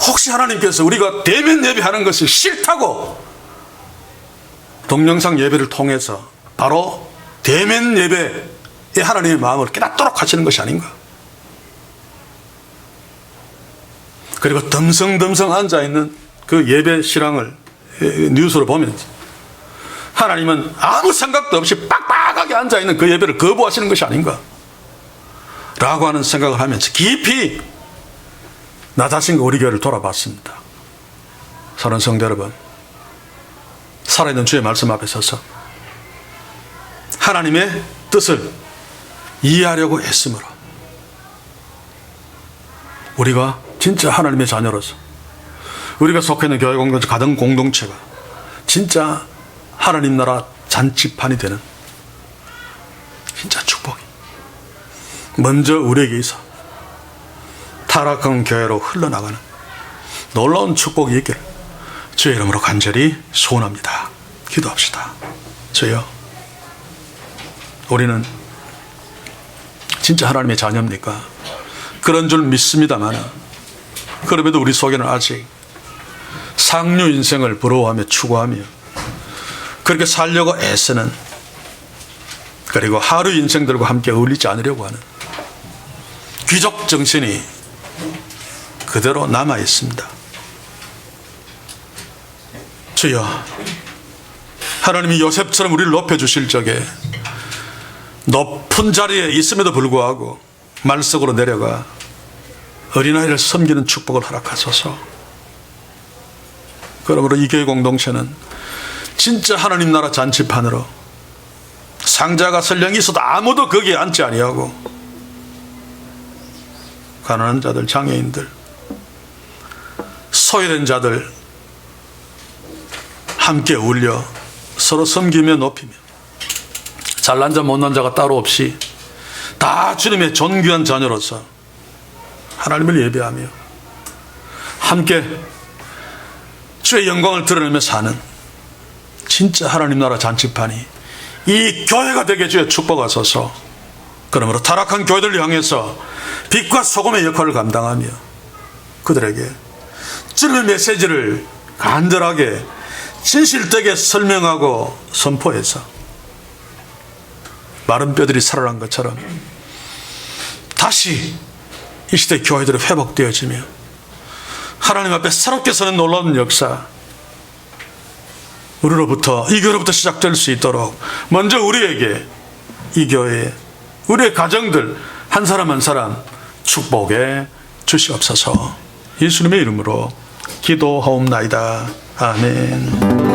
혹시 하나님께서 우리가 대면 예배하는 것이 싫다고 동영상 예배를 통해서 바로 대면 예배에 하나님의 마음을 깨닫도록 하시는 것이 아닌가. 그리고 덤성덤성 앉아있는 그 예배 실황을 뉴스로 보면서 하나님은 아무 생각도 없이 빡빡하게 앉아있는 그 예배를 거부하시는 것이 아닌가 라고 하는 생각을 하면서 깊이 나 자신과 우리 교회를 돌아봤습니다. 사랑하는 성도 여러분, 살아있는 주의 말씀 앞에 서서 하나님의 뜻을 이해하려고 애쓰므로 우리가 진짜 하나님의 자녀로서 우리가 속해 있는 교회 공동체, 가정 공동체가 진짜 하나님 나라 잔치판이 되는 진짜 축복이 먼저 우리에게 있어 타락한 교회로 흘러나가는 놀라운 축복이 있기를 주의 이름으로 간절히 소원합니다. 기도합시다. 주여, 우리는 진짜 하나님의 자녀입니까? 그런 줄 믿습니다만 그럼에도 우리 속에는 아직 상류 인생을 부러워하며 추구하며 그렇게 살려고 애쓰는, 그리고 하루 인생들과 함께 어울리지 않으려고 하는 귀족 정신이 그대로 남아 있습니다. 주여, 하나님이 요셉처럼 우리를 높여주실 적에 높은 자리에 있음에도 불구하고 말석으로 내려가 어린아이를 섬기는 축복을 허락하소서. 그러므로 이 교회 공동체는 진짜 하나님 나라 잔치판으로 상자가 설령 있어도 아무도 거기에 앉지 아니하고 가난한 자들, 장애인들, 소외된 자들 함께 어울려 서로 섬기며 높이며 잘난 자 못난 자가 따로 없이 다 주님의 존귀한 자녀로서 하나님을 예배하며 함께 주의 영광을 드러내며 사는 진짜 하나님 나라 잔치판이 이 교회가 되게 주의 축복하소서. 그러므로 타락한 교회들을 향해서 빛과 소금의 역할을 감당하며 그들에게 주님의 메시지를 간절하게 진실되게 설명하고 선포해서 마른 뼈들이 살아난 것처럼 다시 이 시대 교회들이 회복되어지며 하나님 앞에 새롭게 서는 놀라운 역사, 우리로부터, 이 교회로부터 시작될 수 있도록 먼저 우리에게, 이 교회에, 우리의 가정들 한 사람 한 사람 축복해 주시옵소서. 예수님의 이름으로 기도하옵나이다. 아멘.